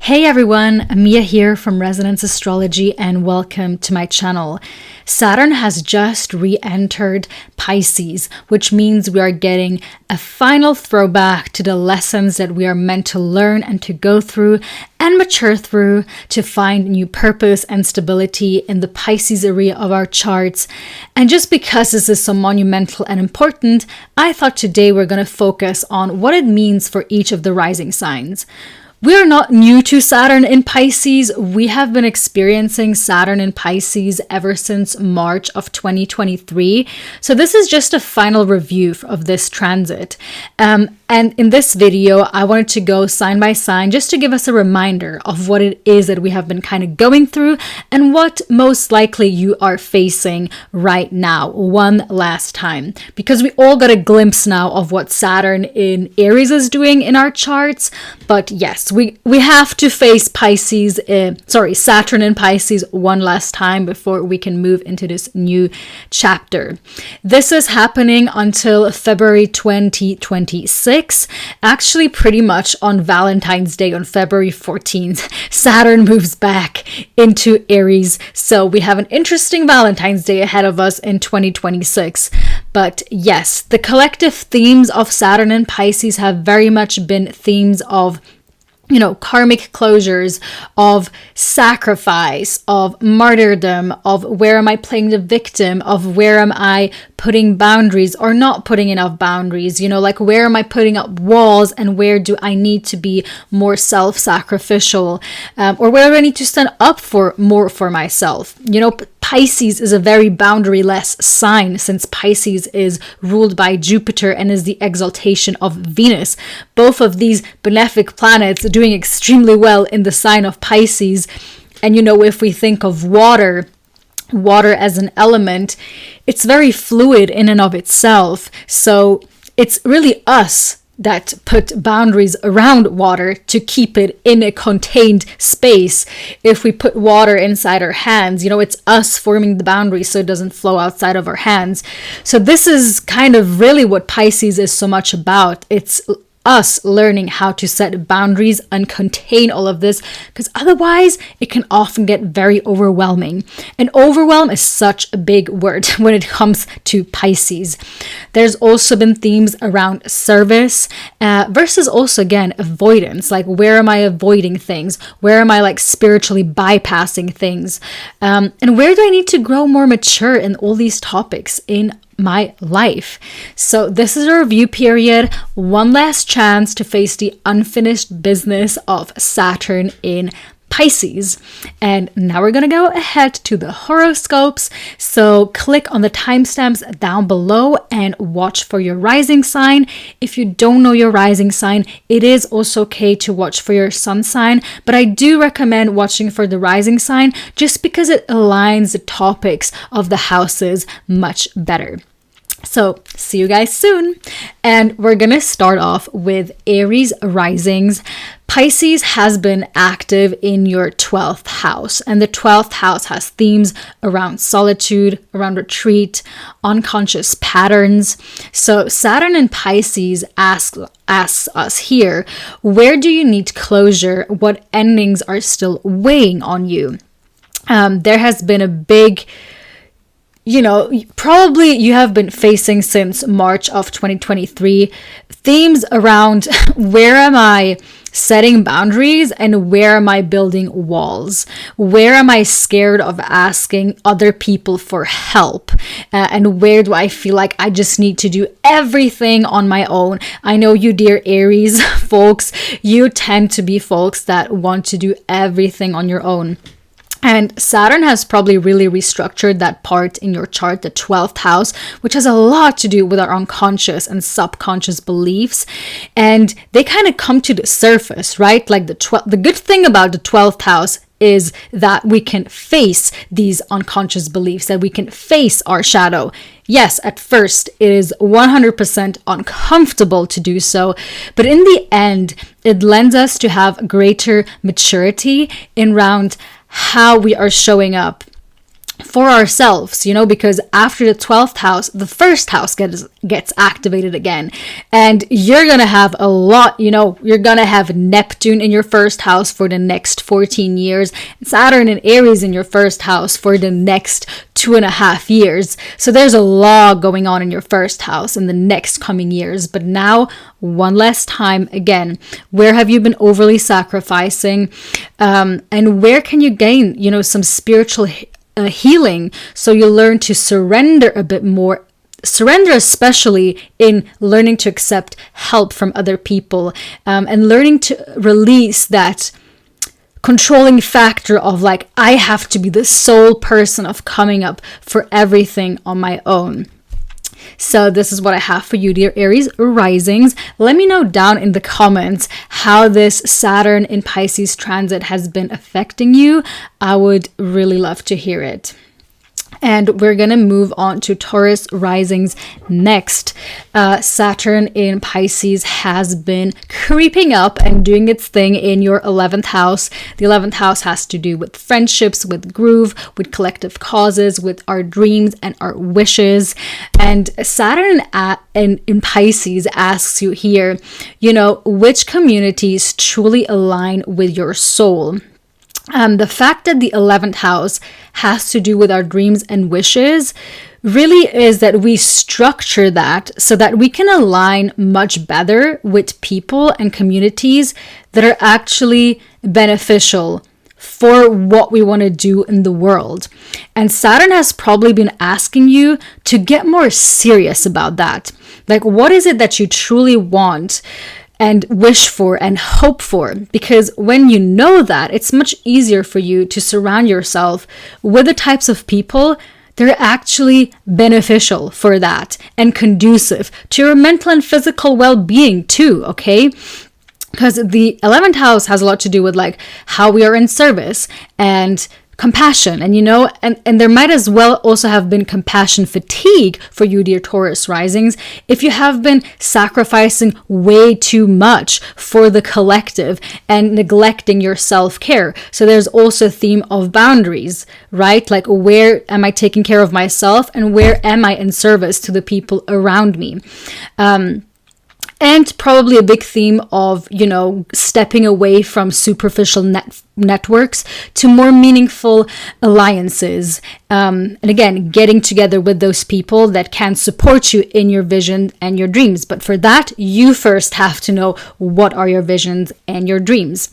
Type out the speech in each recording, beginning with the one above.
Hey everyone, Mia here from Resonance Astrology and welcome to my channel. Saturn has just re-entered Pisces, which means we are getting a final throwback to the lessons that we are meant to learn and to go through and mature through to find new purpose and stability in the Pisces area of our charts. And just because this is so monumental and important, I thought today we're going to focus on what it means for each of the rising signs. We are not new to Saturn in Pisces. We have been experiencing Saturn in Pisces ever since March of 2023. So this is just a final review of this transit. And in this video, I wanted to go sign by sign just to give us a reminder of what it is that we have been kind of going through and what most likely you are facing right now, one last time. Because we all got a glimpse now of what Saturn in Aries is doing in our charts. But yes, we have to face Saturn in Pisces one last time before we can move into this new chapter. This is happening until February 2026. Actually, pretty much on Valentine's Day on February 14th, Saturn moves back into Aries. So we have an interesting Valentine's Day ahead of us in 2026. But yes, the collective themes of Saturn and Pisces have very much been themes of karmic closures, of sacrifice, of martyrdom, of where am I playing the victim, of where am I putting boundaries or not putting enough boundaries, like where am I putting up walls and where do I need to be more self-sacrificial, or where do I need to stand up for more for myself. Pisces is a very boundaryless sign since Pisces is ruled by Jupiter and is the exaltation of Venus. Both of these benefic planets are doing extremely well in the sign of Pisces. And if we think of water as an element, it's very fluid in and of itself. So it's really us that put boundaries around water to keep it in a contained space. If we put water inside our hands, it's us forming the boundaries so it doesn't flow outside of our hands. So this is kind of really what Pisces is so much about. It's us learning how to set boundaries and contain all of this, because otherwise it can often get very overwhelming. And overwhelm is such a big word when it comes to Pisces. There's also been themes around service versus also, again, avoidance. Like, where am I avoiding things? Where am I spiritually bypassing things? And where do I need to grow more mature in all these topics in my life? So this is a review period, one last chance to face the unfinished business of Saturn in Pisces. And now we're going to go ahead to the horoscopes. So click on the timestamps down below and watch for your rising sign. If you don't know your rising sign, it is also okay to watch for your sun sign, but I do recommend watching for the rising sign just because it aligns the topics of the houses much better. So see you guys soon. And we're going to start off with Aries risings. Pisces has been active in your 12th house, and the 12th house has themes around solitude, around retreat, unconscious patterns. So Saturn in Pisces asks us here, where do you need closure? What endings are still weighing on you? There has been a big probably you have been facing since March of 2023 themes around where am I setting boundaries and where am I building walls? Where am I scared of asking other people for help? And where do I feel like I just need to do everything on my own? I know you, dear Aries folks, you tend to be folks that want to do everything on your own. And Saturn has probably really restructured that part in your chart, the 12th house, which has a lot to do with our unconscious and subconscious beliefs. And they kind of come to the surface, right? Like the good thing about the 12th house is that we can face these unconscious beliefs, that we can face our shadow. Yes, at first it is 100% uncomfortable to do so, but in the end, it lends us to have greater maturity in around how we are showing up for ourselves, because after the 12th house, the first house gets activated again. And you're going to have a lot, you're going to have Neptune in your first house for the next 14 years, Saturn and Aries in your first house for the next 2.5 years. So there's a lot going on in your first house in the next coming years. But now, one last time again, where have you been overly sacrificing? And where can you gain, some spiritual healing, so you learn to surrender a bit more, especially in learning to accept help from other people, and learning to release that controlling factor of like, I have to be the sole person of coming up for everything on my own. So this is what I have for you, dear Aries risings. Let me know down in the comments how this Saturn in Pisces transit has been affecting you. I would really love to hear it. And we're going to move on to Taurus risings next. Saturn in Pisces has been creeping up and doing its thing in your 11th house. The 11th house has to do with friendships, with groove, with collective causes, with our dreams and our wishes. And Saturn in Pisces asks you here, which communities truly align with your soul? The fact that the 11th house has to do with our dreams and wishes really is that we structure that so that we can align much better with people and communities that are actually beneficial for what we want to do in the world. And Saturn has probably been asking you to get more serious about that. Like, what is it that you truly want and wish for and hope for? Because when you know that, it's much easier for you to surround yourself with the types of people that are actually beneficial for that and conducive to your mental and physical well-being too, okay? Because the 11th house has a lot to do with like how we are in service and compassion, and there might as well also have been compassion fatigue for you, dear Taurus risings, if you have been sacrificing way too much for the collective and neglecting your self-care. So there's also a theme of boundaries, right? Like, where am I taking care of myself and where am I in service to the people around me? And probably a big theme of, stepping away from superficial networks to more meaningful alliances. And again, getting together with those people that can support you in your vision and your dreams. But for that, you first have to know what are your visions and your dreams.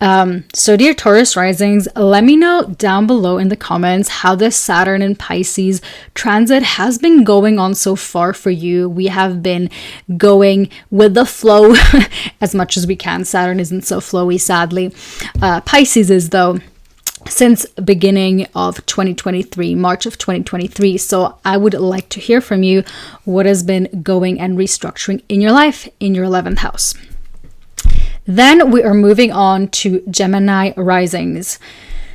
So dear Taurus risings, let me know down below in the comments how this Saturn in Pisces transit has been going on so far for you. We have been going with the flow as much as we can. Saturn isn't so flowy, sadly. Pisces is, though, since beginning of 2023, March of 2023. So I would like to hear from you what has been going and restructuring in your life in your 11th house. Then we are moving on to Gemini risings.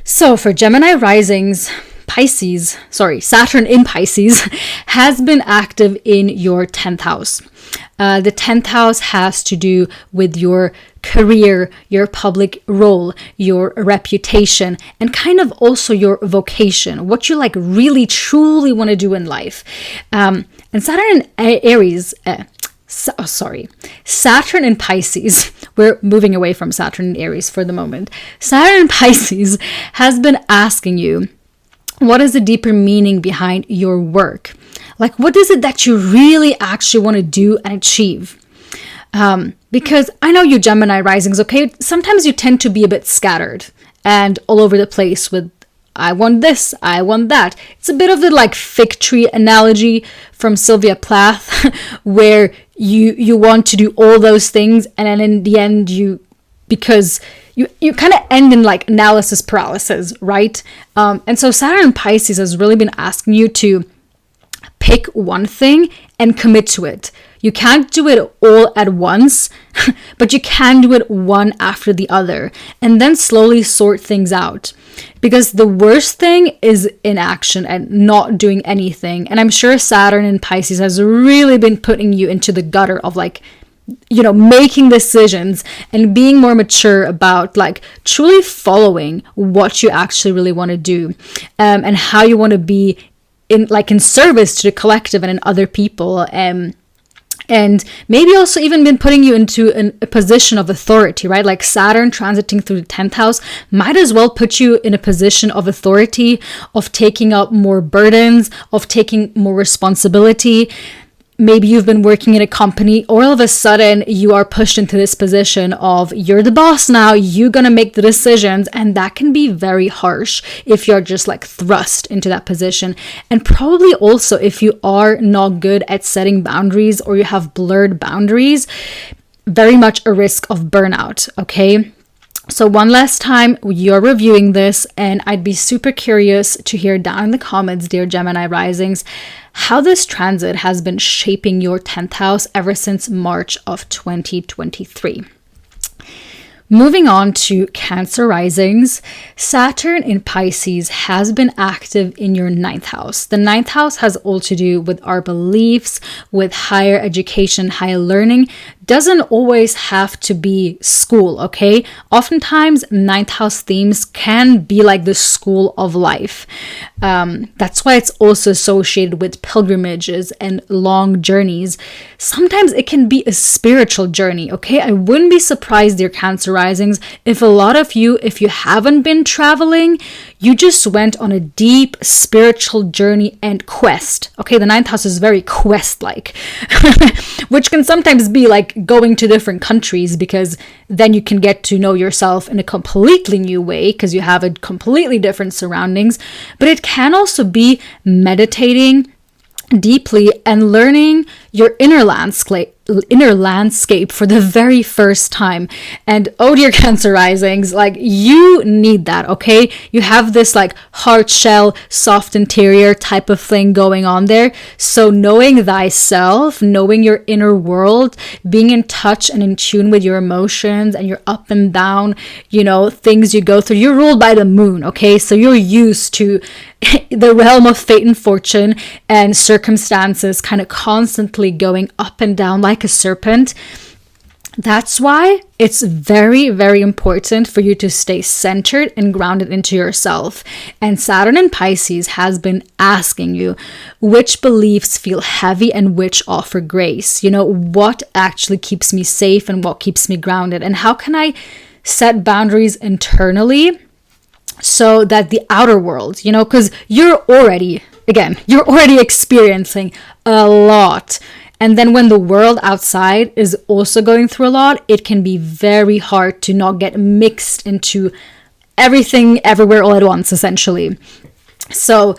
So for Gemini risings, Saturn in Pisces has been active in your 10th house. The 10th house has to do with your career, your public role, your reputation, and kind of also your vocation, what you like really truly want to do in life. And Saturn in Aries, Saturn in Pisces, we're moving away from Saturn in Aries for the moment. Saturn in Pisces has been asking you, what is the deeper meaning behind your work? Like, what is it that you really actually want to do and achieve? Because I know you Gemini risings, okay? Sometimes you tend to be a bit scattered and all over the place with, I want this, I want that. It's a bit of the like fig tree analogy from Sylvia Plath, where you want to do all those things, and then in the end because you kind of end in like analysis paralysis, right? And so Saturn in Pisces has really been asking you to pick one thing and commit to it. You can't do it all at once, but you can do it one after the other and then slowly sort things out. Because the worst thing is inaction and not doing anything. And I'm sure Saturn in Pisces has really been putting you into the gutter of like, making decisions and being more mature about like truly following what you actually really want to do, and how you want to be in service to the collective and in other people, and maybe also even been putting you into a position of authority, right? Like Saturn transiting through the 10th house might as well put you in a position of authority, of taking up more burdens, of taking more responsibility. Maybe you've been working in a company, or all of a sudden you are pushed into this position of you're the boss now, you're gonna make the decisions, and that can be very harsh if you're just like thrust into that position. And probably also if you are not good at setting boundaries, or you have blurred boundaries, very much a risk of burnout, okay? So one last time, you're reviewing this, and I'd be super curious to hear down in the comments, dear Gemini risings, how this transit has been shaping your 10th house ever since March of 2023. Moving on to Cancer risings, Saturn in Pisces has been active in your 9th house. The 9th house has all to do with our beliefs, with higher education, higher learning. Doesn't always have to be school, okay? Oftentimes, 9th house themes can be like the school of life. That's why it's also associated with pilgrimages and long journeys. Sometimes it can be a spiritual journey, okay? I wouldn't be surprised, dear Cancer risings, if a lot of you, if you haven't been traveling, you just went on a deep spiritual journey and quest. Okay, the 9th house is very quest-like, which can sometimes be like going to different countries, because then you can get to know yourself in a completely new way because you have a completely different surroundings. But it can also be meditating deeply and learning your inner landscape for the very first time. And oh dear Cancer risings, like you need that, okay? You have this like hard shell, soft interior type of thing going on there. So knowing thyself, knowing your inner world, being in touch and in tune with your emotions and your up and down, things you go through. You're ruled by the moon, okay? So you're used to the realm of fate and fortune and circumstances kind of constantly going up and down like a serpent. That's why it's very, very important for you to stay centered and grounded into yourself. And Saturn in Pisces has been asking you which beliefs feel heavy and which offer grace. What actually keeps me safe and what keeps me grounded? And how can I set boundaries internally so that the outer world, because you're already experiencing a lot. And then when the world outside is also going through a lot, it can be very hard to not get mixed into everything, everywhere, all at once, essentially. So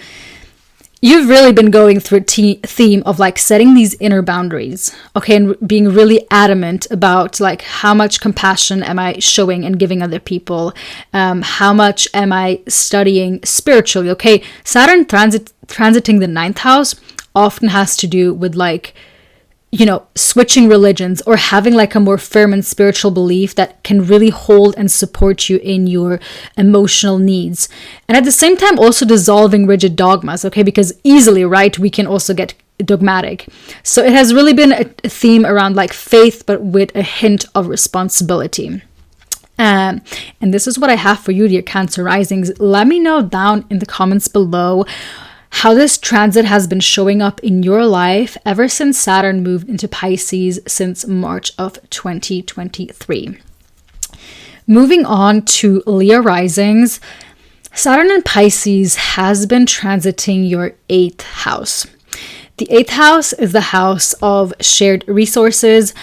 you've really been going through a theme of like setting these inner boundaries, okay, and being really adamant about like how much compassion am I showing and giving other people, how much am I studying spiritually, okay? Saturn transiting the 9th house often has to do with like, switching religions or having like a more firm and spiritual belief that can really hold and support you in your emotional needs. And at the same time, also dissolving rigid dogmas, okay? Because easily, right, we can also get dogmatic. So it has really been a theme around like faith, but with a hint of responsibility. And this is what I have for you, dear Cancer risings. Let me know down in the comments below how this transit has been showing up in your life ever since Saturn moved into Pisces since March of 2023. Moving on to Leo risings, Saturn in Pisces has been transiting your 8th house. The 8th house is the house of shared resources,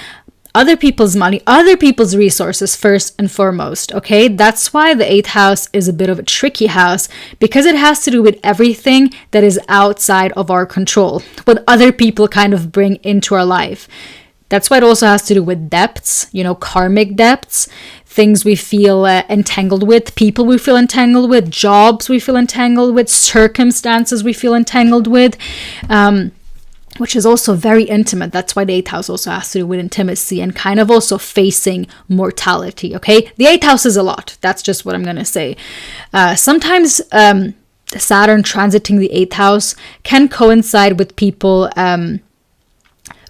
other people's money, other people's resources first and foremost, okay? That's why the 8th house is a bit of a tricky house, because it has to do with everything that is outside of our control, what other people kind of bring into our life. That's why it also has to do with debts, karmic debts, things we feel entangled with, people we feel entangled with, jobs we feel entangled with, circumstances we feel entangled with, which is also very intimate. That's why the 8th house also has to do with intimacy and kind of also facing mortality, okay? The 8th house is a lot. That's just what I'm going to say. Sometimes Saturn transiting the 8th house can coincide with people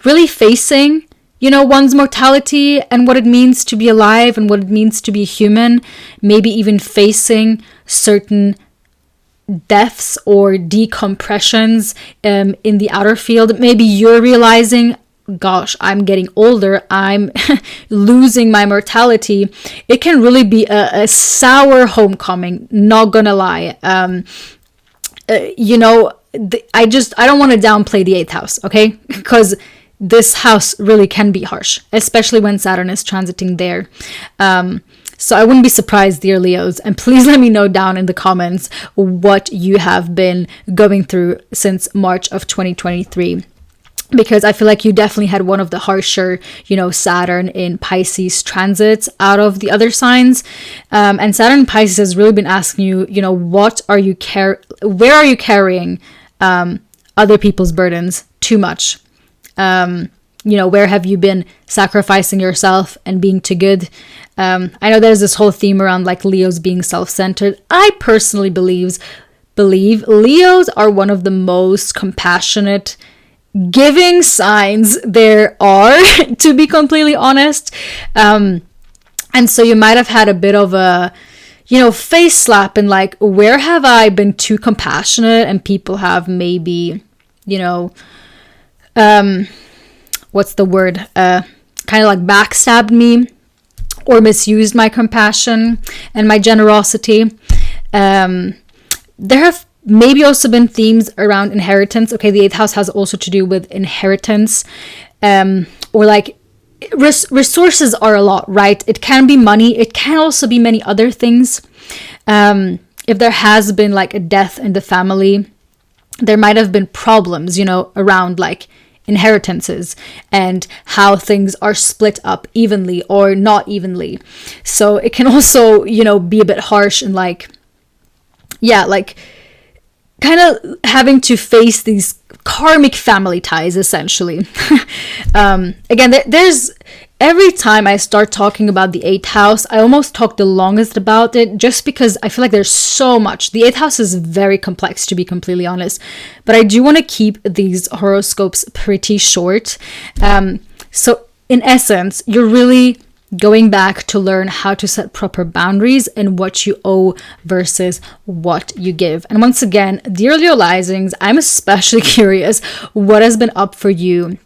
really facing, one's mortality and what it means to be alive and what it means to be human, maybe even facing certain deaths or decompressions in the outer field. Maybe you're realizing, gosh, I'm getting older, I'm losing my mortality. It can really be a sour homecoming, not gonna lie. I don't want to downplay the 8th house, okay? Because this house really can be harsh, especially when Saturn is transiting there. So I wouldn't be surprised, dear Leos, and please let me know down in the comments what you have been going through since March of 2023. Because I feel like you definitely had one of the harsher, Saturn in Pisces transits out of the other signs. And Saturn in Pisces has really been asking you, where are you carrying other people's burdens too much? Where have you been sacrificing yourself and being too good? I know there's this whole theme around like Leos being self-centered. I personally believe Leos are one of the most compassionate, giving signs there are, to be completely honest. And so you might have had a bit of a, face slap and like, where have I been too compassionate and people have maybe, what's the word? Kind of like backstabbed me or misused my compassion and my generosity. There have maybe also been themes around inheritance. Okay, the 8th house has also to do with inheritance, or like resources are a lot, right? It can be money. It can also be many other things. If there has been like a death in the family, there might have been problems, around like inheritances and how things are split up evenly or not evenly. So it can also, be a bit harsh and like, kind of having to face these karmic family ties, essentially. Again, there's every time I start talking about the 8th house, I almost talk the longest about it just because I feel like there's so much. The 8th house is very complex, to be completely honest, but I do want to keep these horoscopes pretty short. So in essence, you're really going back to learn how to set proper boundaries and what you owe versus what you give. And once again, dear Leo Risings, I'm especially curious what has been up for you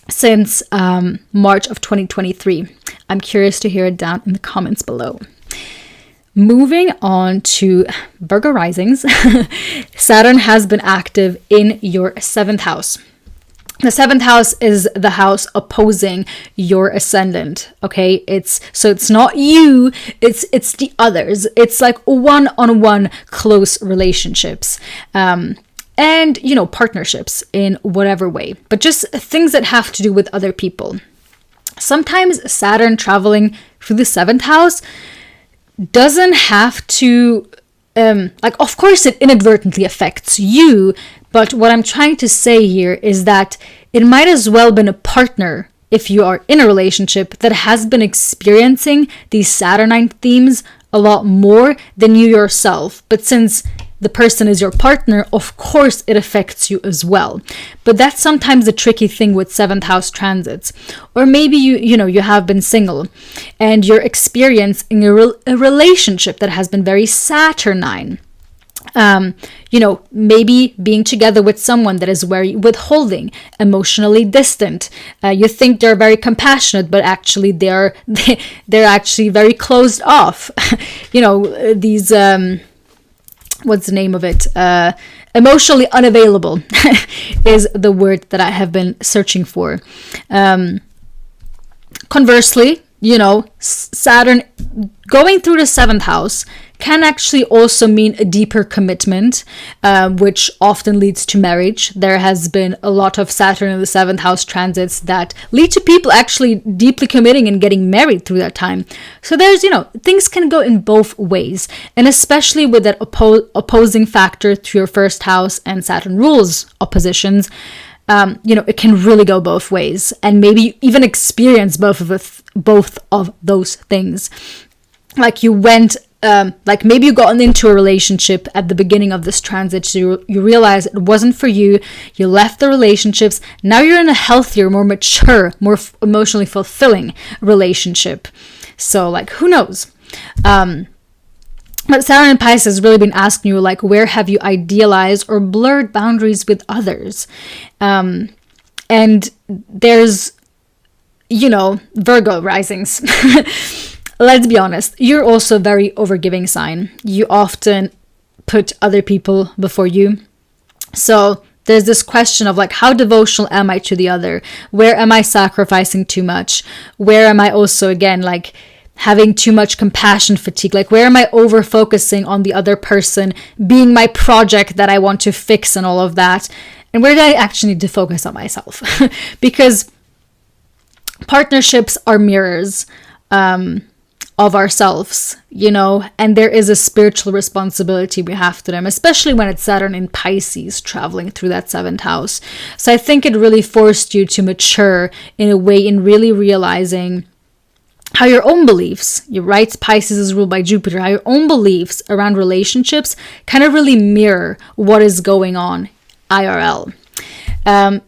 since March of 2023. I'm curious to hear it down in the comments below. Moving on to Virgo Risings, Saturn has been active in your 7th house. The 7th house is the house opposing your ascendant, okay? It's not you, it's the others. It's like one-on-one close relationships. And, partnerships in whatever way, but just things that have to do with other people. Sometimes Saturn traveling through the 7th house doesn't have to, of course it inadvertently affects you, but what I'm trying to say here is that it might as well been a partner, if you are in a relationship, that has been experiencing these Saturnine themes a lot more than you yourself. But since the person is your partner, of course it affects you as well. But that's sometimes the tricky thing with 7th house transits. Or maybe you have been single and you're experiencing a relationship that has been very Saturnine. Maybe being together with someone that is very withholding, emotionally distant. You think they're very compassionate, but actually they're actually very closed off. These what's the name of it? Emotionally unavailable is the word that I have been searching for. Conversely, Saturn going through the 7th house can actually also mean a deeper commitment, which often leads to marriage. There has been a lot of Saturn in the 7th house transits that lead to people actually deeply committing and getting married through that time. So there's, things can go in both ways. And especially with that opposing factor to your 1st house and Saturn rules oppositions, it can really go both ways. And maybe even experience both of those things. Like you went like maybe you gotten into a relationship at the beginning of this transit, so you realize it wasn't for you, you left the relationships, now you're in a healthier, more mature, more emotionally fulfilling relationship. So like, who knows? But Saturn in Pisces has really been asking you, like, where have you idealized or blurred boundaries with others? And there's, Virgo risings. Let's be honest, you're also a very overgiving sign. You often put other people before you. So there's this question of like, how devotional am I to the other? Where am I sacrificing too much? Where am I also, again, like having too much compassion fatigue? Like, where am I over focusing on the other person being my project that I want to fix and all of that? And where do I actually need to focus on myself? Because partnerships are mirrors of ourselves, and there is a spiritual responsibility we have to them, especially when it's Saturn in Pisces traveling through that 7th house. So I think it really forced you to mature in a way, in really realizing how your own beliefs, you're right, Pisces is ruled by Jupiter, how your own beliefs around relationships kind of really mirror what is going on IRL.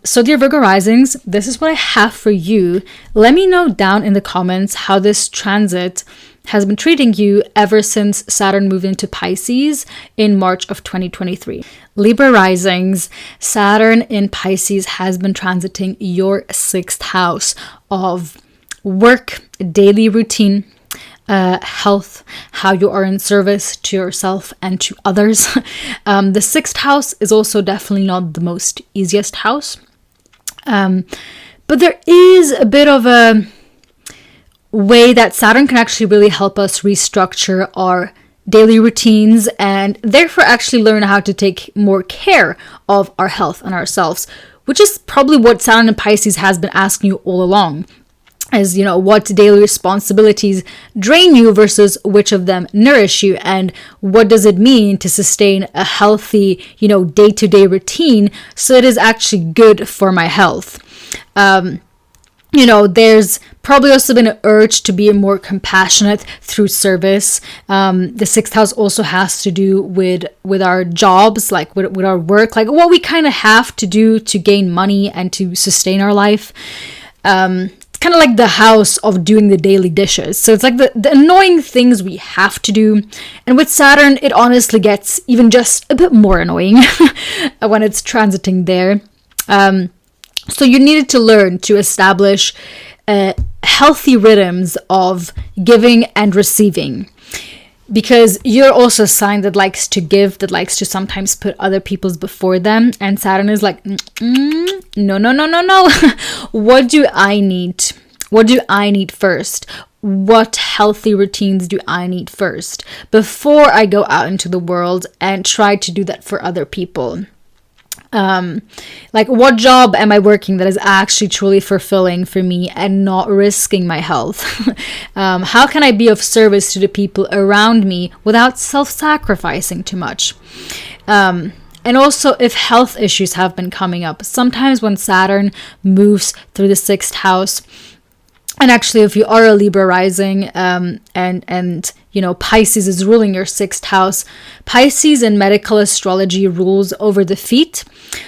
So dear Virgo risings, this is what I have for you. Let me know down in the comments how this transit has been treating you ever since Saturn moved into Pisces in March of 2023. Libra risings, Saturn in Pisces has been transiting your 6th house of work, daily routine, health, how you are in service to yourself and to others. The 6th house is also definitely not the most easiest house. But there is a bit of a way that Saturn can actually really help us restructure our daily routines and therefore actually learn how to take more care of our health and ourselves, which is probably what Saturn in Pisces has been asking you all along. As what daily responsibilities drain you versus which of them nourish you, and what does it mean to sustain a healthy, day-to-day routine so it is actually good for my health. There's probably also been an urge to be more compassionate through service. The 6th house also has to do with our jobs, like with our work, like what we kind of have to do to gain money and to sustain our life. Kind of like the house of doing the daily dishes. So it's like the annoying things we have to do. And with Saturn, it honestly gets even just a bit more annoying when it's transiting there. So you needed to learn to establish healthy rhythms of giving and receiving. Because you're also a sign that likes to give, that likes to sometimes put other people's before them. And Saturn is like, no. What do I need? What do I need first? What healthy routines do I need first before I go out into the world and try to do that for other people? Like, what job am I working that is actually truly fulfilling for me and not risking my health? How can I be of service to the people around me without self-sacrificing too much? And also, if health issues have been coming up, sometimes when Saturn moves through the 6th house, and actually, if you are a Libra rising, and Pisces is ruling your 6th house, Pisces in medical astrology rules over the feet.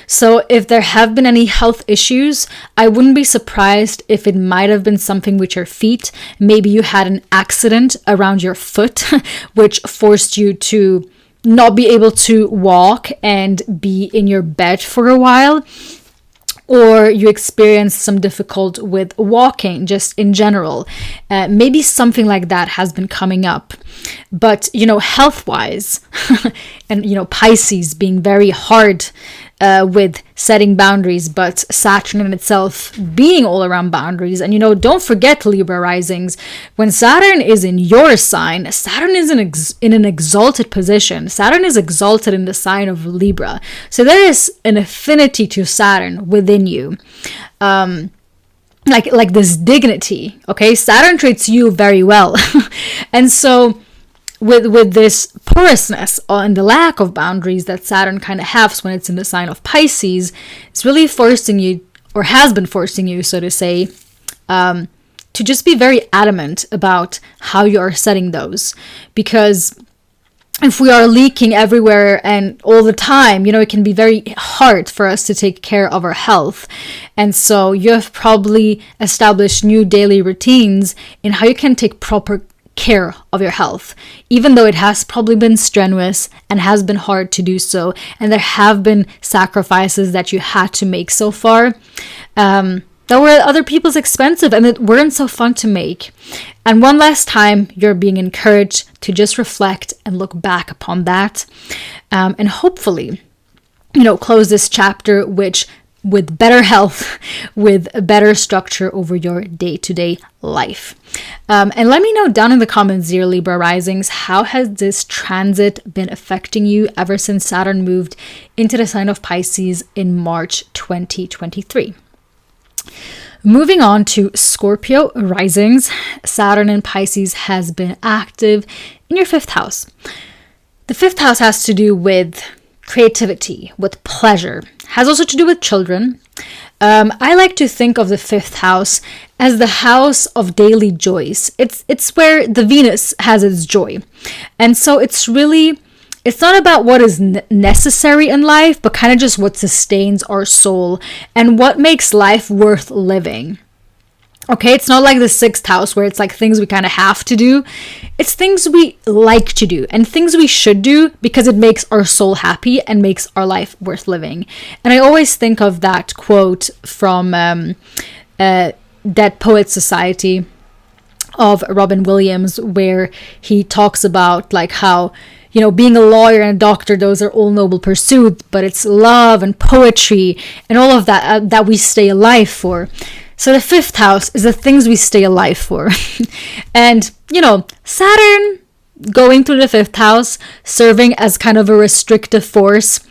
So if there have been any health issues, I wouldn't be surprised if it might have been something with your feet. Maybe you had an accident around your foot, which forced you to not be able to walk and be in your bed for a while. Or you experienced some difficulty with walking just in general. Maybe something like that has been coming up. But, health-wise, and, Pisces being very hard with setting boundaries, but Saturn in itself being all around boundaries. And, don't forget, Libra risings, when Saturn is in your sign, Saturn is in an exalted position. Saturn is exalted in the sign of Libra. So there is an affinity to Saturn within you. Like this dignity, okay? Saturn treats you very well. And so with this porousness and the lack of boundaries that Saturn kind of has when it's in the sign of Pisces, it's really forcing you, or has been forcing you, so to say, to just be very adamant about how you are setting those. Because if we are leaking everywhere and all the time, it can be very hard for us to take care of our health. And so you have probably established new daily routines in how you can take proper care of your health, even though it has probably been strenuous and has been hard to do so. And there have been sacrifices that you had to make so far. That were at other people's expensive and it weren't so fun to make. And one last time, you're being encouraged to just reflect and look back upon that. And hopefully, close this chapter with better health, with a better structure over your day-to-day life. And let me know down in the comments, dear Libra risings, how has this transit been affecting you ever since Saturn moved into the sign of Pisces in March 2023? Moving on to Scorpio risings, Saturn in Pisces has been active in your 5th house. The 5th house has to do with creativity, with pleasure, has also to do with children. I like to think of the 5th house as the house of daily joys. It's where the Venus has its joy. And so it's not about what is necessary in life, but kind of just what sustains our soul and what makes life worth living. Okay, it's not like the 6th house where it's like things we kind of have to do. It's things we like to do and things we should do because it makes our soul happy and makes our life worth living. And I always think of that quote from Dead Poets Society of Robin Williams, where he talks about like how being a lawyer and a doctor, those are all noble pursuits, but it's love and poetry and all of that that we stay alive for. So the 5th house is the things we stay alive for. And, Saturn going through the 5th house, serving as kind of a restrictive force,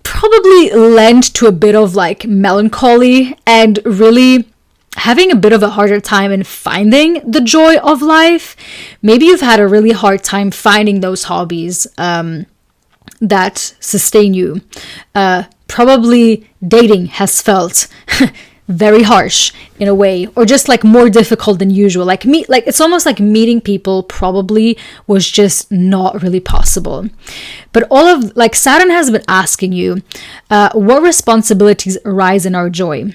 probably lent to a bit of like melancholy and really having a bit of a harder time in finding the joy of life. Maybe you've had a really hard time finding those hobbies that sustain you. Probably dating has felt very harsh in a way, or just like more difficult than usual. It's almost like meeting people probably was just not really possible. But Saturn has been asking you, what responsibilities arise in our joy?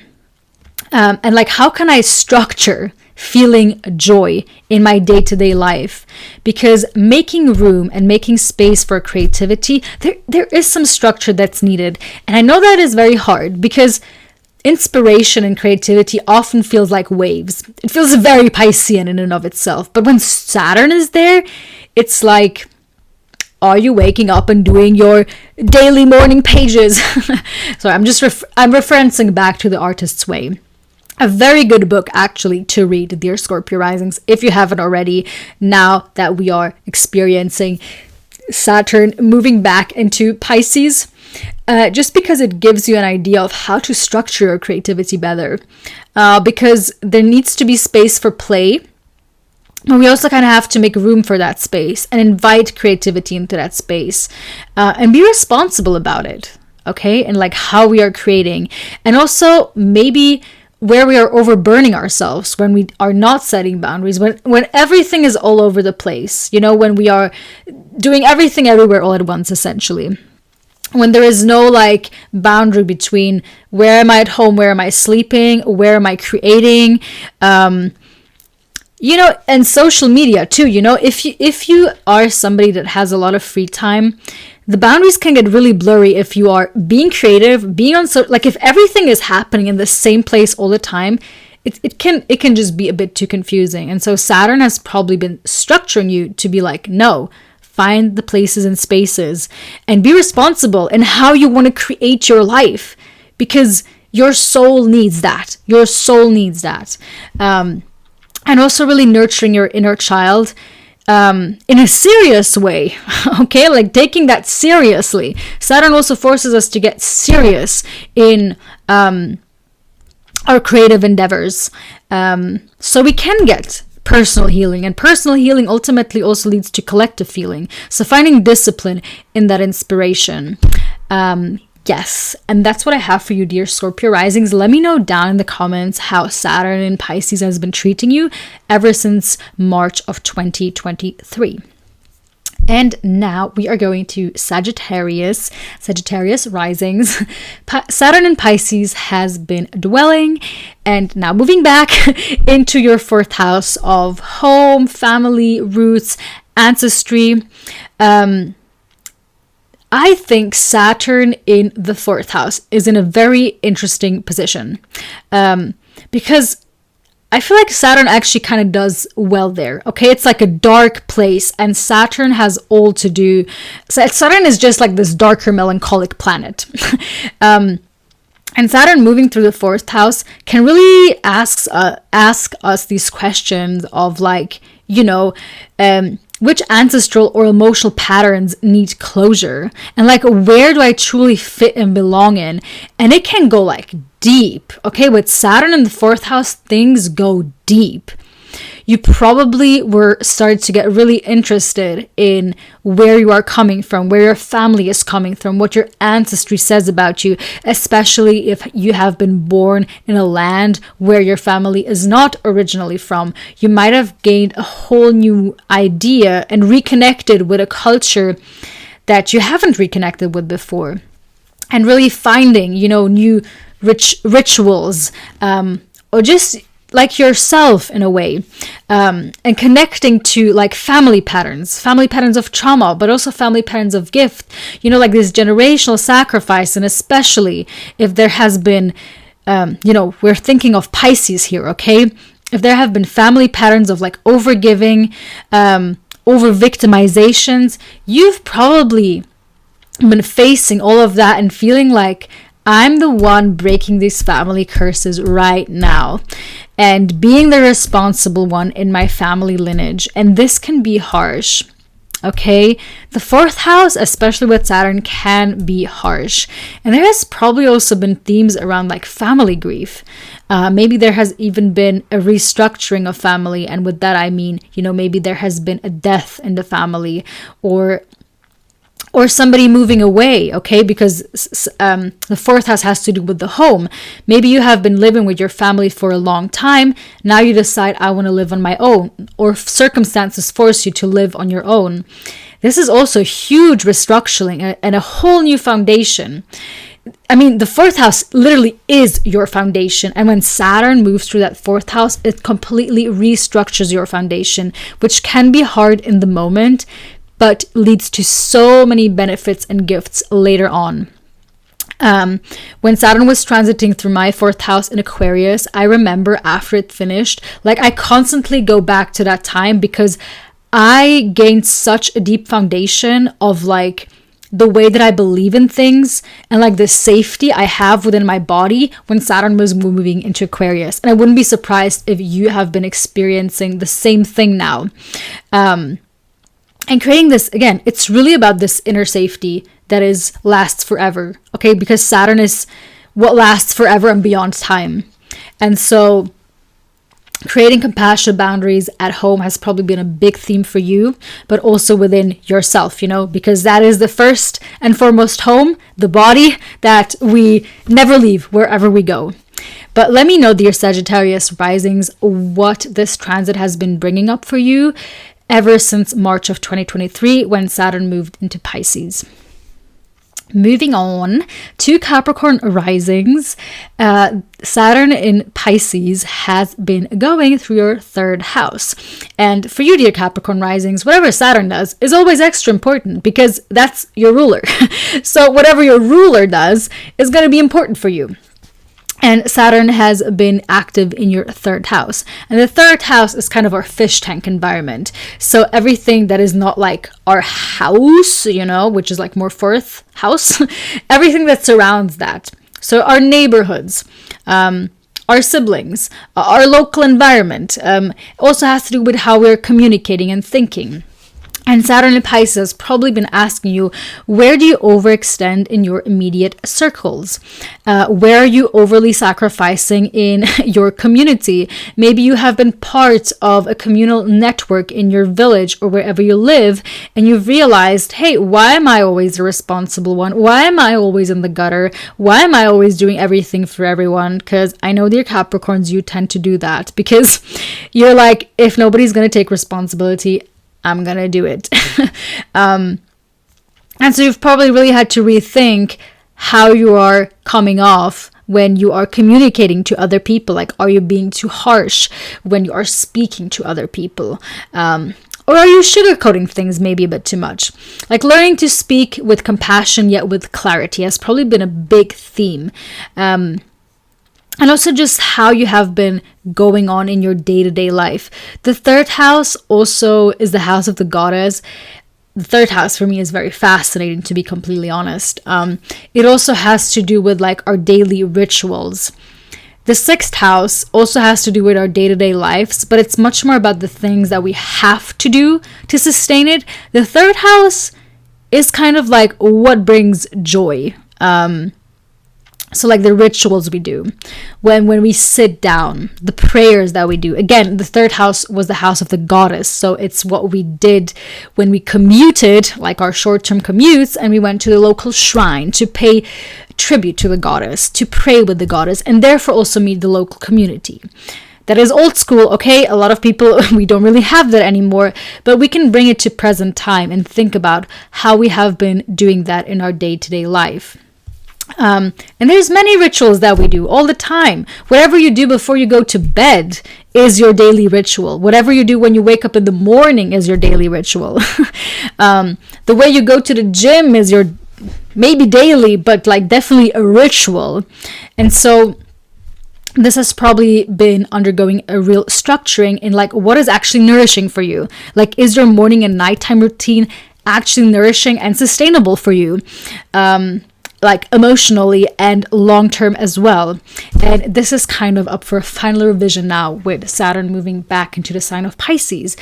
And how can I structure feeling joy in my day-to-day life? Because making room and making space for creativity, there is some structure that's needed. And I know that is very hard because inspiration and creativity often feels like waves. It feels very Piscean in and of itself. But when Saturn is there, it's like, are you waking up and doing your daily morning pages? Sorry, I'm referencing back to The Artist's Way. A very good book, actually, to read, dear Scorpio risings, if you haven't already, now that we are experiencing Saturn moving back into Pisces, just because it gives you an idea of how to structure your creativity better. Because there needs to be space for play, but we also kind of have to make room for that space and invite creativity into that space, and be responsible about it, okay? And how we are creating. And also maybe where we are overburning ourselves when we are not setting boundaries, when everything is all over the place, when we are doing everything everywhere all at once, essentially. When there is no boundary between where am I at home, where am I sleeping, where am I creating, and social media too, if you are somebody that has a lot of free time, the boundaries can get really blurry if you are being creative, being on if everything is happening in the same place all the time, it can just be a bit too confusing. And so Saturn has probably been structuring you to be no, find the places and spaces and be responsible in how you want to create your life, because your soul needs that. Your soul needs that. And also really nurturing your inner child in a serious way, okay? Taking that seriously. Saturn also forces us to get serious in our creative endeavors, so we can get personal healing, and personal healing ultimately also leads to collective healing. So finding discipline in that inspiration, Yes, and that's what I have for you, dear Scorpio risings. Let me know down in the comments how Saturn in Pisces has been treating you ever since March of 2023. And now we are going to Sagittarius risings. Saturn in Pisces has been dwelling and now moving back into your 4th house of home, family, roots, ancestry. I think Saturn in the 4th house is in a very interesting position because I feel like Saturn actually kind of does well there. Okay, it's like a dark place and Saturn has all to do. Saturn is just like this darker melancholic planet. And Saturn moving through the 4th house can really ask us these questions of like, which ancestral or emotional patterns need closure, and like where do I truly fit and belong in. And it can go like deep. Okay, with Saturn in the 4th house, things go deep. You probably were started to get really interested in where you are coming from, where your family is coming from, what your ancestry says about you, especially if you have been born in a land where your family is not originally from. You might have gained a whole new idea and reconnected with a culture that you haven't reconnected with before. And really finding, new rituals, or just like yourself in a way, and connecting to like family patterns of trauma, but also family patterns of gift, like this generational sacrifice. And especially if there has been, we're thinking of Pisces here, okay? If there have been family patterns of like overgiving, over victimizations, you've probably been facing all of that and feeling like, I'm the one breaking these family curses right now and being the responsible one in my family lineage. And this can be harsh. Okay, the 4th house, especially with Saturn, can be harsh. And there has probably also been themes around like family grief. Maybe there has even been a restructuring of family. And with that, I mean, maybe there has been a death in the family or somebody moving away, okay? Because the 4th house has to do with the home. Maybe you have been living with your family for a long time. Now you decide, I want to live on my own, or circumstances force you to live on your own. This is also huge restructuring and a whole new foundation. I mean, the 4th house literally is your foundation. And when Saturn moves through that 4th house, it completely restructures your foundation, which can be hard in the moment, but leads to so many benefits and gifts later on. When Saturn was transiting through my 4th house in Aquarius, I remember after it finished, like I constantly go back to that time because I gained such a deep foundation of like the way that I believe in things and like the safety I have within my body when Saturn was moving into Aquarius. And I wouldn't be surprised if you have been experiencing the same thing now. And creating this, again, it's really about this inner safety that lasts forever, okay? Because Saturn is what lasts forever and beyond time. And so creating compassionate boundaries at home has probably been a big theme for you, but also within yourself, because that is the first and foremost home, the body that we never leave wherever we go. But let me know, dear Sagittarius risings, what this transit has been bringing up for you ever since March of 2023 when Saturn moved into Pisces. Moving on to Capricorn risings, Saturn in Pisces has been going through your 3rd house. And for you, dear Capricorn risings, whatever Saturn does is always extra important because that's your ruler. So whatever your ruler does is going to be important for you. And Saturn has been active in your 3rd house. And the 3rd house is kind of our fish tank environment. So everything that is not like our house, which is like more 4th house, everything that surrounds that. So our neighborhoods, our siblings, our local environment, also has to do with how we're communicating and thinking. And Saturn in Pisces has probably been asking you, where do you overextend in your immediate circles? Where are you overly sacrificing in your community? Maybe you have been part of a communal network in your village or wherever you live, and you've realized, hey, why am I always the responsible one? Why am I always in the gutter? Why am I always doing everything for everyone? Because I know, dear Capricorns, you tend to do that because you're like, if nobody's going to take responsibility, I'm gonna do it. And so you've probably really had to rethink how you are coming off when you are communicating to other people. Like, are you being too harsh when you are speaking to other people? Or are you sugarcoating things maybe a bit too much? Like, learning to speak with compassion yet with clarity has probably been a big theme. And also just how you have been going on in your day-to-day life. The third house also is the house of the goddess. The third house for me is very fascinating, to be completely honest. It also has to do with like our daily rituals. The sixth house also has to do with our day-to-day lives, but it's much more about the things that we have to do to sustain it. The third house is kind of like what brings joy. So like the rituals we do, when we sit down, the prayers that we do. Again, the third house was the house of the goddess. So it's what we did when we commuted, like our short-term commutes, and we went to the local shrine to pay tribute to the goddess, to pray with the goddess, and therefore also meet the local community. That is old school, okay? A lot of people, we don't really have that anymore, but we can bring it to present time and think about how we have been doing that in our day-to-day life. And there's many rituals that we do all the time. Whatever you do before you go to bed is your daily ritual. Whatever you do when you wake up in the morning is your daily ritual. The way you go to the gym is your, maybe daily, but like definitely a ritual. And so this has probably been undergoing a real structuring in like what is actually nourishing for you. Like, is your morning and nighttime routine actually nourishing and sustainable for you? Like emotionally and long-term as well. And this is kind of up for a final revision now with Saturn moving back into the sign of Pisces.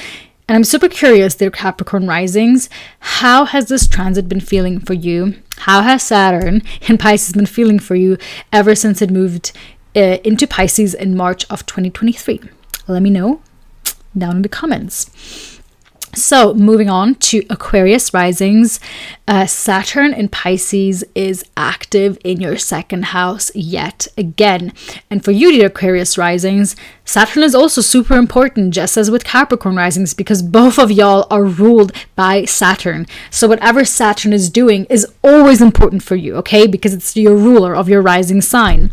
And I'm super curious, dear Capricorn risings, how has this transit been feeling for you? How has Saturn in Pisces been feeling for you ever since it moved into Pisces in March of 2023? Let me know down in the comments. So moving on to Aquarius risings, Saturn in Pisces is active in your second house yet again. And for you, dear Aquarius risings, Saturn is also super important, just as with Capricorn risings, because both of y'all are ruled by Saturn. So whatever Saturn is doing is always important for you, okay? Because it's your ruler of your rising sign.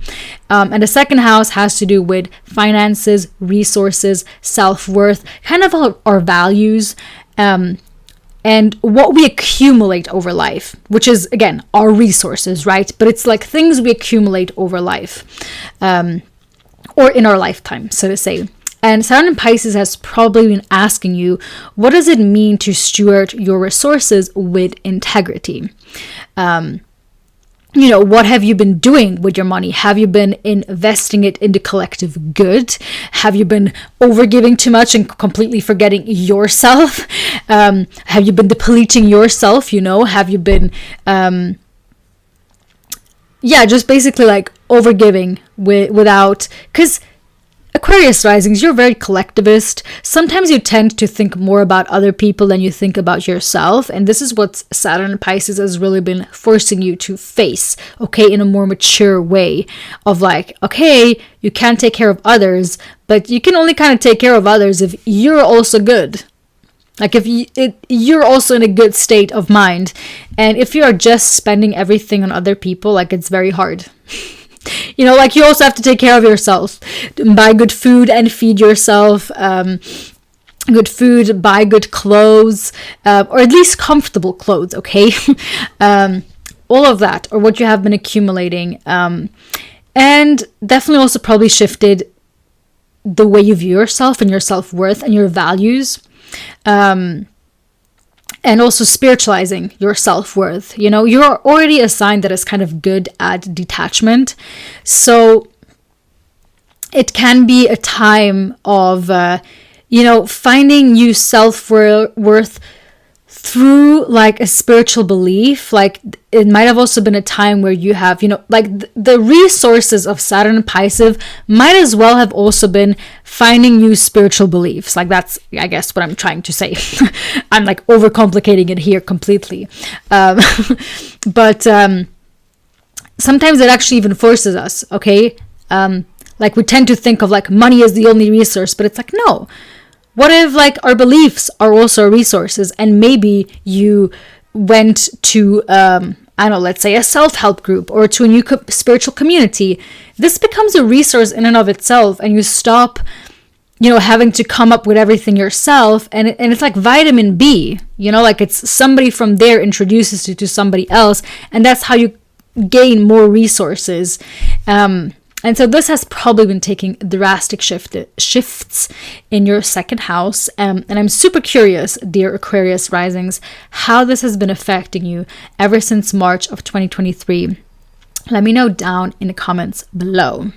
And the second house has to do with finances, resources, self-worth, kind of our values, and what we accumulate over life, which is, again, our resources, right? But it's like things we accumulate over life, or in our lifetime, so to say. And Saturn in Pisces has probably been asking you, what does it mean to steward your resources with integrity? What have you been doing with your money? Have you been investing it in the collective good? Have you been overgiving too much and completely forgetting yourself? Have you been depleting yourself? Have you been, just basically like overgiving without, because Aquarius risings, you're very collectivist. Sometimes you tend to think more about other people than you think about yourself. And this is what Saturn and Pisces has really been forcing you to face, okay, in a more mature way of like, okay, you can't take care of others, but you can only kind of take care of others if you're also good. Like if you're also in a good state of mind. And if you are just spending everything on other people, like it's very hard. Like you also have to take care of yourself. Buy good food and feed yourself. Good food, buy good clothes, or at least comfortable clothes, okay? All of that, or what you have been accumulating. And definitely also probably shifted the way you view yourself and your self-worth and your values. And also spiritualizing your self-worth. You're already a sign that is kind of good at detachment. So it can be a time of, finding you self-worth through like a spiritual belief. Like it might have also been a time where you have, you know, like the resources of Saturn and Pisces might as well have also been finding new spiritual beliefs. Like that's, I guess, what I'm trying to say. I'm like overcomplicating it here completely. But sometimes it actually even forces us, okay? Like we tend to think of like money as the only resource, but it's like, no. What if like our beliefs are also resources, and maybe you went to, I don't know, let's say a self-help group or to a new spiritual community. This becomes a resource in and of itself, and you stop, you know, having to come up with everything yourself. And it's like vitamin B, you know, like it's somebody from there introduces you to somebody else, and that's how you gain more resources. And so this has probably been taking drastic shifts in your second house. And I'm super curious, dear Aquarius risings, how this has been affecting you ever since March of 2023. Let me know down in the comments below.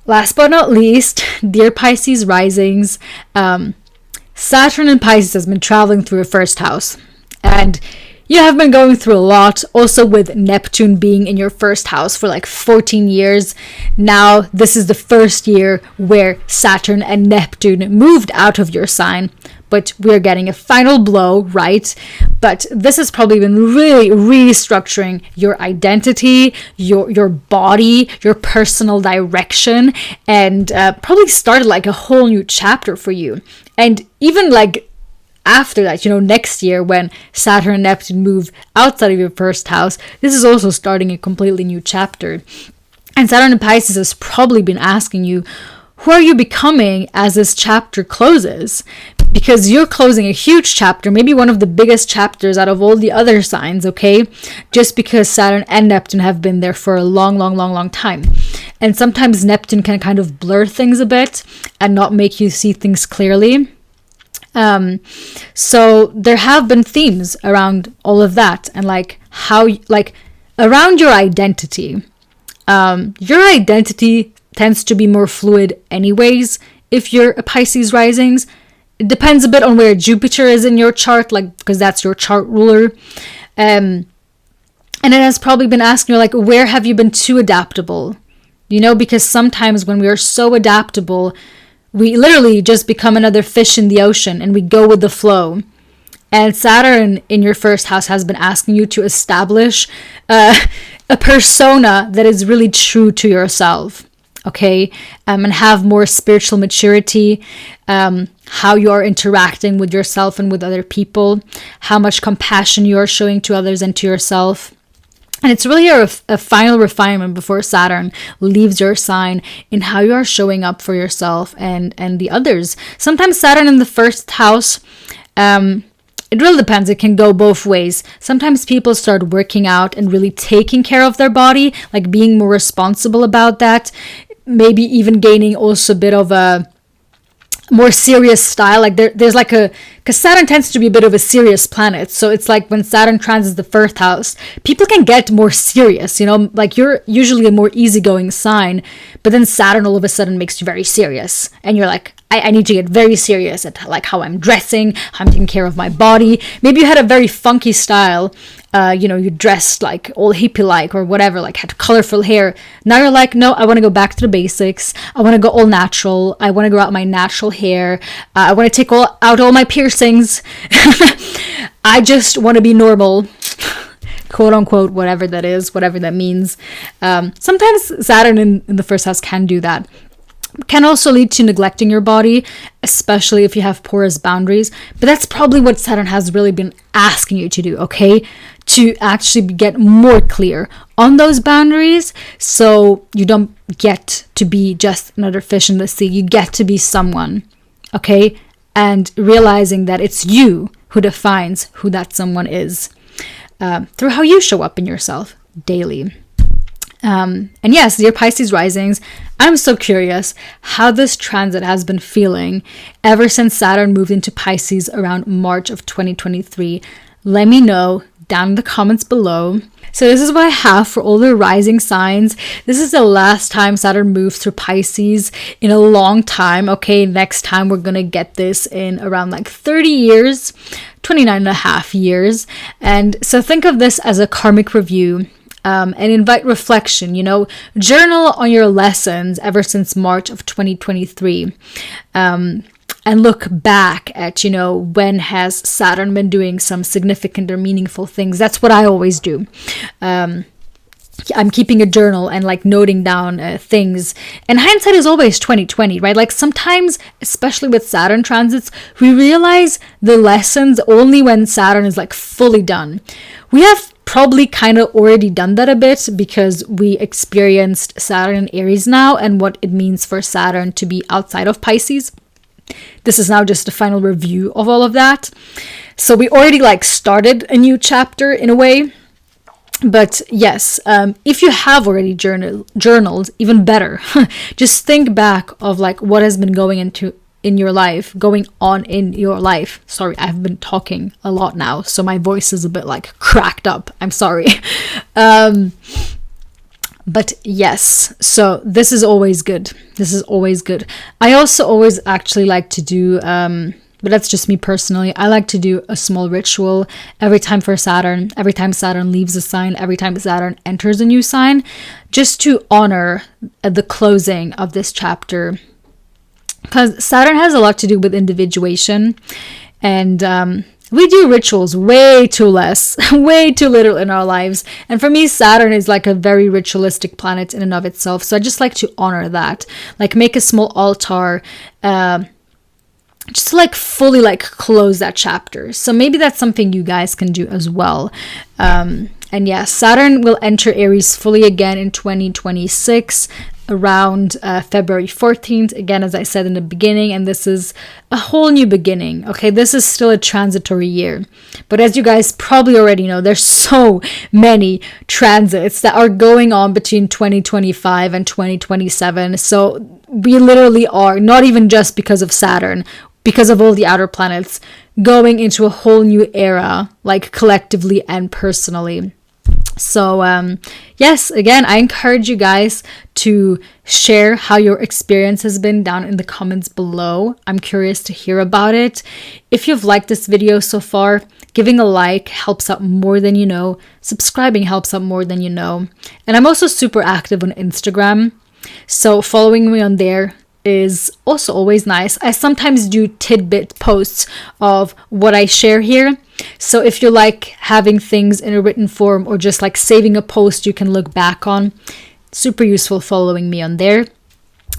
Last but not least, dear Pisces risings, Saturn in Pisces has been traveling through your first house. And you have been going through a lot, also with Neptune being in your first house for like 14 years. Now, this is the first year where Saturn and Neptune moved out of your sign, but we're getting a final blow, right? But this has probably been really restructuring your identity, your body, your personal direction, and probably started like a whole new chapter for you. And even like after that, you know, next year when Saturn and Neptune move outside of your first house, this is also starting a completely new chapter. And Saturn in Pisces has probably been asking you, who are you becoming as this chapter closes? Because you're closing a huge chapter, maybe one of the biggest chapters out of all the other signs, okay? Just because Saturn and Neptune have been there for a long time. And sometimes Neptune can kind of blur things a bit and not make you see things clearly. So there have been themes around all of that, and like how, like around your identity. Your identity tends to be more fluid anyways if you're a Pisces risings. It depends a bit on where Jupiter is in your chart, like, because that's your chart ruler. And it has probably been asking you, like, where have you been too adaptable? You know, because sometimes when we are so adaptable, we literally just become another fish in the ocean and we go with the flow. And Saturn in your first house has been asking you to establish a persona that is really true to yourself, okay? And have more spiritual maturity, how you are interacting with yourself and with other people, how much compassion you are showing to others and to yourself. And it's really a final refinement before Saturn leaves your sign in how you are showing up for yourself and the others. Sometimes Saturn in the first house, it really depends. It can go both ways. Sometimes people start working out and really taking care of their body, like being more responsible about that. Maybe even gaining also a bit of a more serious style. Like there's like because Saturn tends to be a bit of a serious planet. So it's like when Saturn transits the first house, people can get more serious, you know, like you're usually a more easygoing sign, but then Saturn all of a sudden makes you very serious. And you're like, I need to get very serious at like how I'm dressing, how I'm taking care of my body. Maybe you had a very funky style, you know, you dressed like all hippie-like or whatever, like had colorful hair. Now you're like, no, I want to go back to the basics. I want to go all natural. I want to grow out my natural hair. I want to take out all my piercings. I just want to be normal, quote unquote, whatever that is, whatever that means. Sometimes Saturn in the first house can do that. Can also lead to neglecting your body, especially if you have porous boundaries. But that's probably what Saturn has really been asking you to do, okay? To actually get more clear on those boundaries, so you don't get to be just another fish in the sea. You get to be someone, okay? And realizing that it's you who defines who that someone is through how you show up in yourself daily. And yes, dear Pisces risings, I'm so curious how this transit has been feeling ever since Saturn moved into Pisces around March of 2023. Let me know down in the comments below. So this is what I have for all the rising signs. This is the last time Saturn moves through Pisces in a long time. Okay, next time we're gonna get this in around like 30 years. 29 and a half years. And so think of this as a karmic review. And invite reflection, journal on your lessons ever since March of 2023. And look back at, when has Saturn been doing some significant or meaningful things. That's what I always do. I'm keeping a journal and like noting down things. And hindsight is always 2020, right? Like sometimes, especially with Saturn transits, we realize the lessons only when Saturn is like fully done. We have probably kind of already done that a bit because we experienced Saturn in Aries now and what it means for Saturn to be outside of Pisces. This is now just a final review of all of that. So we already like started a new chapter in a way. But yes, if you have already journaled, even better. Just think back of like what has been going on in your life. Sorry, I've been talking a lot now, so my voice is a bit like cracked up. I'm sorry. But yes, so this is always good. I also always actually like to do, but that's just me personally, I like to do a small ritual every time for Saturn, every time Saturn leaves a sign, every time Saturn enters a new sign, just to honor the closing of this chapter. Because Saturn has a lot to do with individuation, and we do rituals way too little in our lives. And for me, Saturn is like a very ritualistic planet in and of itself. So I just like to honor that, like make a small altar, just to like fully like close that chapter. So maybe that's something you guys can do as well. And yeah, Saturn will enter Aries fully again in 2026 around February 14th. Again, as I said in the beginning, and this is a whole new beginning. Okay, this is still a transitory year. But as you guys probably already know, there's so many transits that are going on between 2025 and 2027. So we literally are, not even just because of Saturn, because of all the outer planets, going into a whole new era, like collectively and personally. So yes, again, I encourage you guys to share how your experience has been down in the comments below. I'm curious to hear about it. If you've liked this video so far, giving a like helps out more than you know. Subscribing helps out more than you know. And I'm also super active on Instagram, so following me on there is also always nice. I sometimes do tidbit posts of what I share here. So if you like having things in a written form or just like saving a post you can look back on, super useful following me on there.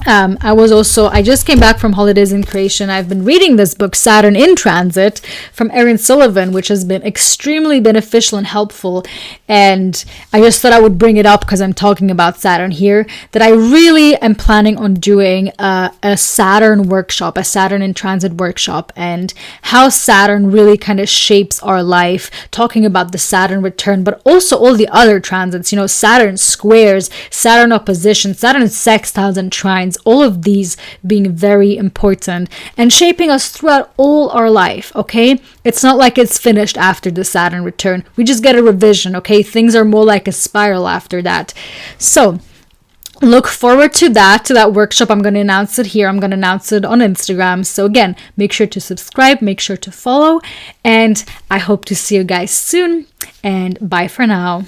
I just came back from holidays in Croatia. I've been reading this book, Saturn in Transit, from Erin Sullivan, which has been extremely beneficial and helpful. And I just thought I would bring it up because I'm talking about Saturn here, that I really am planning on doing a Saturn workshop, a Saturn in Transit workshop, and how Saturn really kind of shapes our life, talking about the Saturn return, but also all the other transits, Saturn squares, Saturn opposition, Saturn sextiles and trines, all of these being very important and shaping us throughout all our life, okay? It's not like it's finished after the Saturn return. We just get a revision, okay? Things are more like a spiral after that. So look forward to that workshop. I'm going to announce it here. I'm going to announce it on Instagram. So again, make sure to subscribe, make sure to follow, and I hope to see you guys soon, and bye for now.